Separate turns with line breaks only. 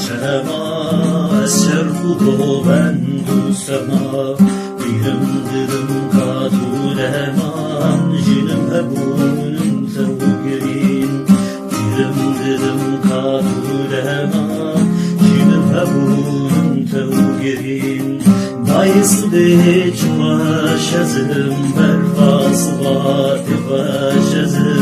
çarama eser kubo ben dostama Dilim dilim kaduleman jinim hebunun tevgirin Dilim dilim kaduleman jinim hebunun tevgirin Dayısı beç başazım berfası var başazım